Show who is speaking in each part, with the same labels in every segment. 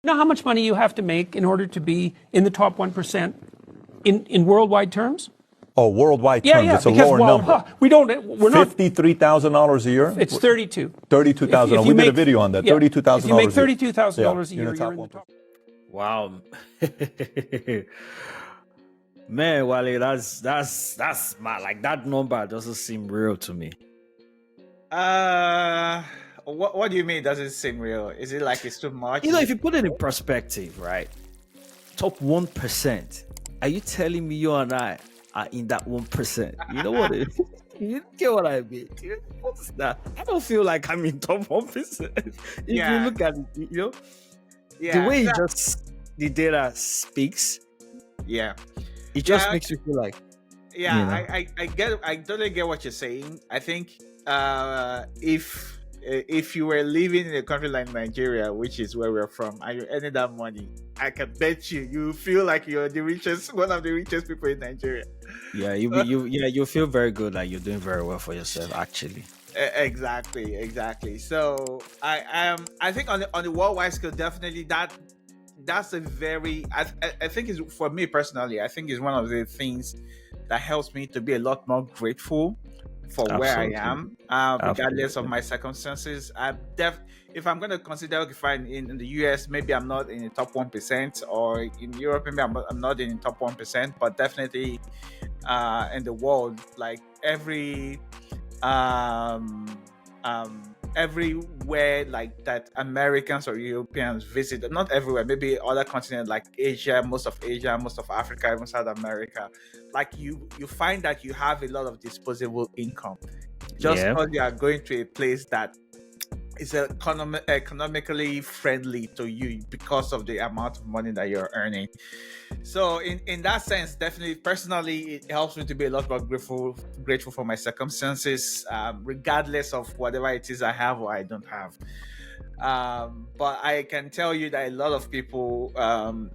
Speaker 1: You know how much money you have to make in order to be in the top 1% in worldwide terms?
Speaker 2: Oh, worldwide terms, it's a lower number.
Speaker 1: We're not.
Speaker 2: $53,000 a year?
Speaker 1: It's 32.
Speaker 2: $32,000. We did a video on that.
Speaker 1: Yeah,
Speaker 2: $32,000
Speaker 1: if you make $32,000 a year, you're in the top.
Speaker 3: Wow. Man, Wale, that's mad. Like, that number doesn't seem real to me.
Speaker 4: What do you mean? Does it seem real? Is it like it's too much?
Speaker 3: You know, if you put it in perspective, right? Top 1%. Are you telling me you and I are in that 1%? You know what? You get what I mean? What's that? I don't feel like I'm in top 1%. If you look at it, you know, the way the data speaks, it just makes you feel like.
Speaker 4: Yeah,
Speaker 3: you know.
Speaker 4: I totally get what you're saying. I think if you were living in a country like Nigeria, which is where we're from, and you're earning that money, I can bet you feel like you're the richest, one of the richest people in Nigeria.
Speaker 3: Yeah, you feel very good, like you're doing very well for yourself, actually.
Speaker 4: Exactly. So I think on the worldwide scale, definitely that's a very I think is, for me personally, I think is one of the things that helps me to be a lot more grateful for where I am, regardless of my circumstances. If I'm going to consider, if I'm in the US, maybe I'm not in the top 1%, or in Europe, maybe I'm not in the top 1%, but definitely in the world, like everywhere like that Americans or Europeans visit, not everywhere, maybe other continents like Asia, most of Africa, even South America, like you find that you have a lot of disposable income just because you are going to a place that is economically friendly to you because of the amount of money that you're earning. So in that sense, definitely, personally, it helps me to be a lot more grateful for my circumstances, regardless of whatever it is I have or I don't have. But I can tell you that a lot of people,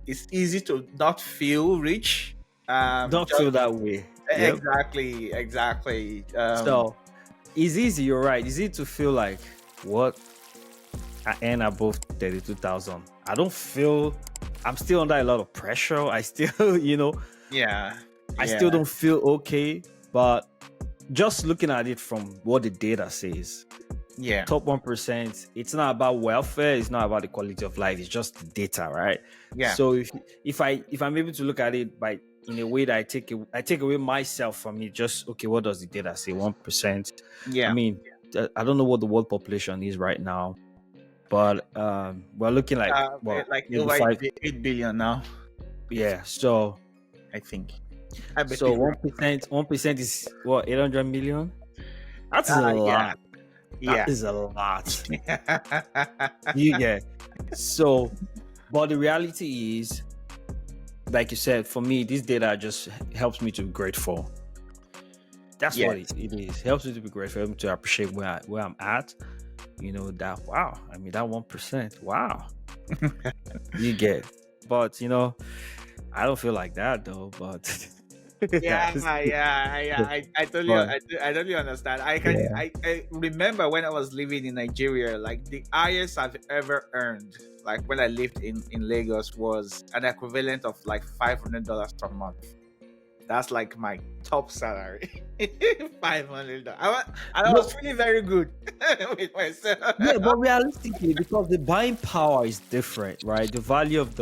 Speaker 4: it's easy to not feel rich.
Speaker 3: Don't feel that way.
Speaker 4: Exactly.
Speaker 3: So it's easy, you're right. It's easy to feel like, what? I earn above 32,000. I don't feel, I'm still under a lot of pressure. I still, you know, I still don't feel okay. But just looking at it from what the data says, top 1%, it's not about welfare, it's not about the quality of life, it's just the data, right? So if I'm able to look at it in a way that I take away myself from it, just okay, what does the data say? 1%. I mean, I don't know what the world population is right now, but we're looking like
Speaker 4: over 8 billion now.
Speaker 3: Yeah, so
Speaker 4: I think.
Speaker 3: So 1% is what, 800 million? That's a lot. That is a lot. So, but the reality is, like you said, for me, this data just helps me to be grateful. That's what it is. It helps me to be grateful, helps me to appreciate where I'm at. You know, that, wow, I mean, that 1%, wow. You get. But, you know, I don't feel like that, though, but...
Speaker 4: I totally understand. I remember when I was living in Nigeria, like the highest I've ever earned, like when I lived in Lagos, was an equivalent of like $500 per month. That's like my top salary. $500. I was feeling very good with myself.
Speaker 3: Yeah, but realistically, because the buying power is different, right? The value of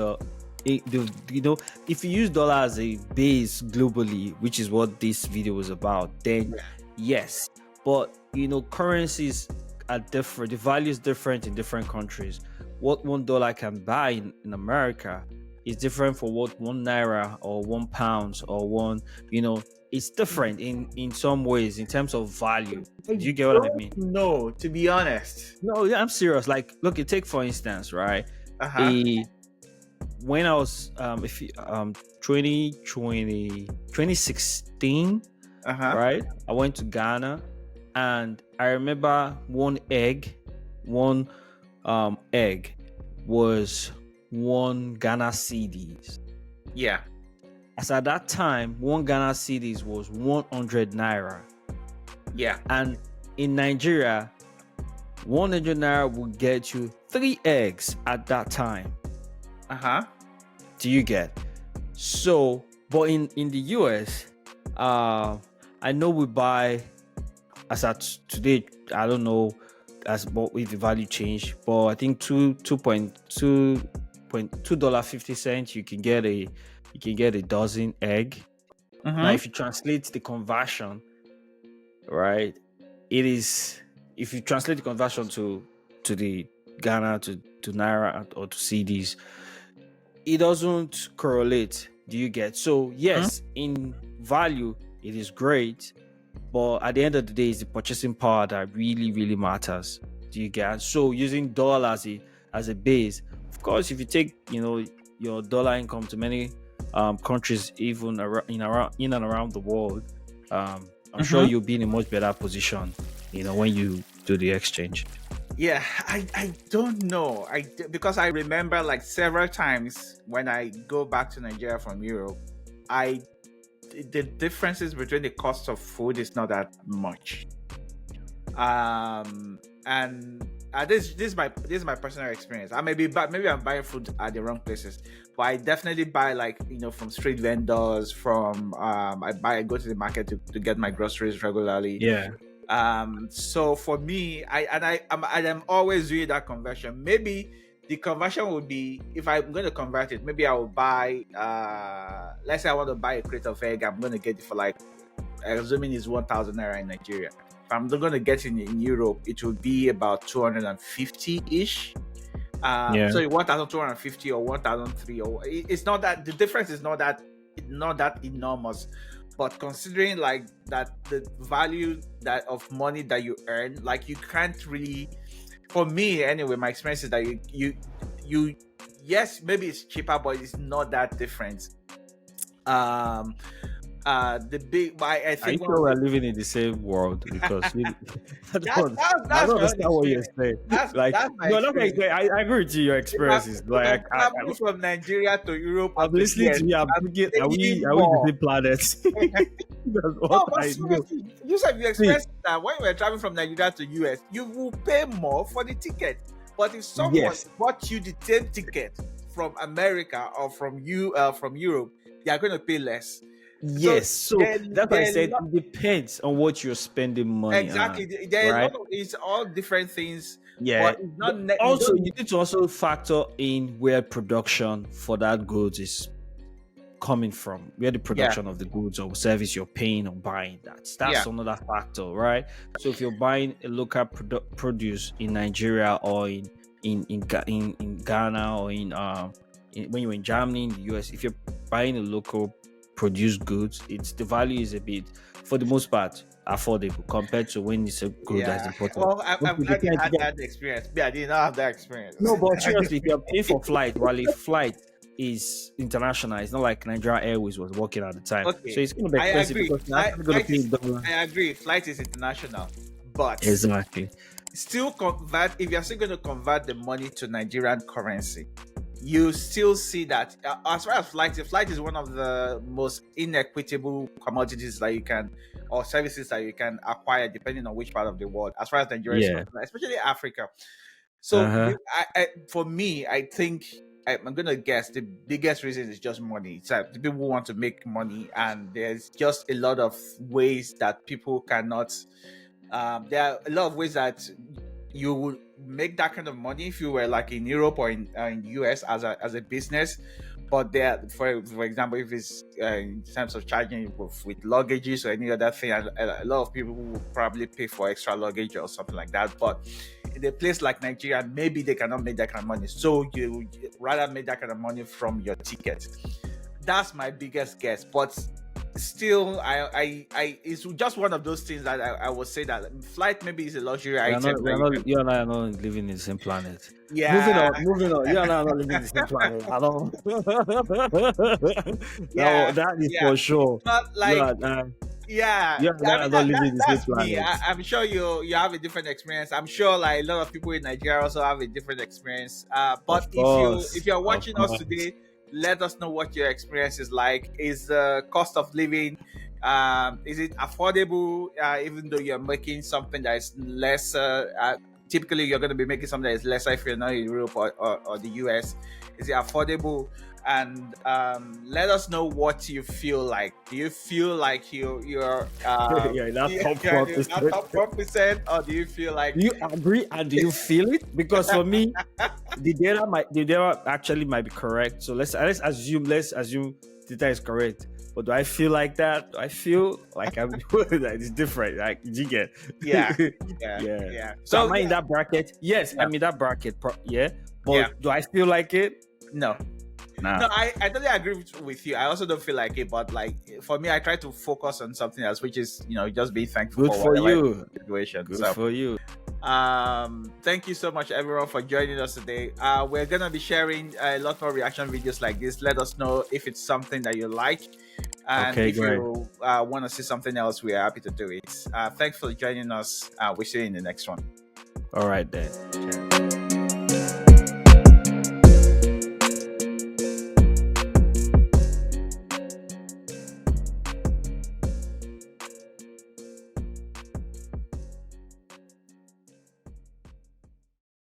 Speaker 3: you know, if you use dollar as a base globally, which is what this video was about, then yes. But you know, currencies are different. The value is different in different countries. What $1 can buy in America is different for what £1 or £1 or one, you know, it's different in some ways in terms of value. Do you get what I mean?
Speaker 4: No, to be honest.
Speaker 3: No, yeah, I'm serious. Like, look, you take for instance, right? When I was 2016, right? I went to Ghana, and I remember one egg was 1 Ghana cedis.
Speaker 4: Yeah.
Speaker 3: As at that time, 1 Ghana cedis was 100 naira.
Speaker 4: Yeah.
Speaker 3: And in Nigeria, 100 naira would get you 3 eggs at that time. Do you get? So, but in the US, I know we buy as at today. I don't know as what with the value change, but I think $2.50 you can get a dozen egg. Now, if you translate the conversion, right, it is, if you translate the conversion to the Ghana to Naira or to CDs, it doesn't correlate. Do you get? So yes, in value it is great, but at the end of the day, it's the purchasing power that really matters. Do you get? So using dollar as a base, of course, if you take your dollar income to many countries, even in and around the world, I'm sure you'll be in a much better position, when you do the exchange.
Speaker 4: Yeah, I don't know. Because I remember like several times when I go back to Nigeria from Europe, the differences between the cost of food is not that much. And this is my personal experience. maybe I'm buying food at the wrong places, but I definitely buy from street vendors. From I go to the market to get my groceries regularly.
Speaker 3: Yeah.
Speaker 4: So for me, I'm always doing that conversion. Maybe the conversion would be, if I'm going to convert it, maybe I will buy, let's say I want to buy a crate of egg. I'm going to get it for assuming it's 1,000 naira in Nigeria. If I'm going to get it in Europe, it will be about 250-ish. So 1,250 or 1,003, or it's not that, the difference is not that enormous. But considering that the value of money that you earn, you can't really, for me anyway, my experience is that you yes, maybe it's cheaper, but it's not that different. I think
Speaker 3: we're living in the same world, because I don't understand what you're saying. I agree with you. Your experiences,
Speaker 4: traveling from Nigeria to Europe.
Speaker 3: I'm listening to you. I'm thinking, are we the same planet? That's what I know.
Speaker 4: You said you experienced that when you were traveling from Nigeria to US, you will pay more for the ticket. But if someone bought you the same ticket from America or from Europe, they are going to pay less.
Speaker 3: Yes, so that's why I said it depends on what you're spending money
Speaker 4: exactly
Speaker 3: on. Right?
Speaker 4: It's all different things.
Speaker 3: Yeah,
Speaker 4: but it's not
Speaker 3: also you need to also factor in where production for that goods is coming from, where the production of the goods or service you're paying or buying. That's another factor, right? So if you're buying a local produce in Nigeria or in Ghana, or when you're in Germany, in the US, if you're buying a local produced goods, the value is a bit, for the most part, affordable compared to when it's a good that's important.
Speaker 4: Well, I'm glad you had that experience. Yeah, I did not have that experience.
Speaker 3: No, but seriously, if you're paying for flight, while a flight is international, it's not like Nigeria Airways was working at the time. Okay. So it's going to be expensive.
Speaker 4: I agree. Flight is international, but
Speaker 3: exactly.
Speaker 4: Still convert. If you're still going to convert the money to Nigerian currency, you still see that as far as flight is one of the most inequitable commodities that you can, or services that you can acquire depending on which part of the world, as far as Nigeria is concerned, especially Africa. So for me, I think I'm gonna guess the biggest reason is just money. It's like people want to make money, and there's just a lot of ways that people cannot. There are a lot of ways that you would make that kind of money if you were in Europe or in US as a business. But there, for example, if it's in terms of charging with luggages or any other thing, a lot of people will probably pay for extra luggage or something like that. But in a place like Nigeria, maybe they cannot make that kind of money. So you rather make that kind of money from your ticket. That's my biggest guess. But still, it's just one of those things that I would say that flight maybe is a luxury item.
Speaker 3: You and I are not living in the same planet.
Speaker 4: Yeah.
Speaker 3: Moving on. You and I are not living in the same planet. I don't. That is for sure.
Speaker 4: Not like.
Speaker 3: Not living in the same planet.
Speaker 4: I'm sure you have a different experience. I'm sure a lot of people in Nigeria also have a different experience. But if you're watching us today, let us know what your experience is like. Is the cost of living, is it affordable, even though you're making something that is lesser? Typically, you're going to be making something that is lesser if you're not in Europe or the US. Is it affordable? And let us know what you feel like. Do you feel like you're
Speaker 3: yeah, that top
Speaker 4: 1%, or do you feel like,
Speaker 3: do you agree and do you feel it? Because for me, the data actually might be correct. So let's assume the data is correct. But do I feel like that? Do I feel like I'm that it's different? Like, you get?
Speaker 4: yeah.
Speaker 3: So am I in that bracket? Yes, I'm in that bracket. Yeah. But do I feel like it?
Speaker 4: No.
Speaker 3: Nah.
Speaker 4: No, I totally agree with you. I also don't feel like it, but like for me, I try to focus on something else, which is, just be thankful
Speaker 3: Good for you.
Speaker 4: Situation.
Speaker 3: Good for you.
Speaker 4: Thank you so much, everyone, for joining us today. We're gonna be sharing a lot more reaction videos like this. Let us know if it's something that you like, and if you want to see something else, we are happy to do it. Thanks for joining us. We'll see you in the next one.
Speaker 3: All right then.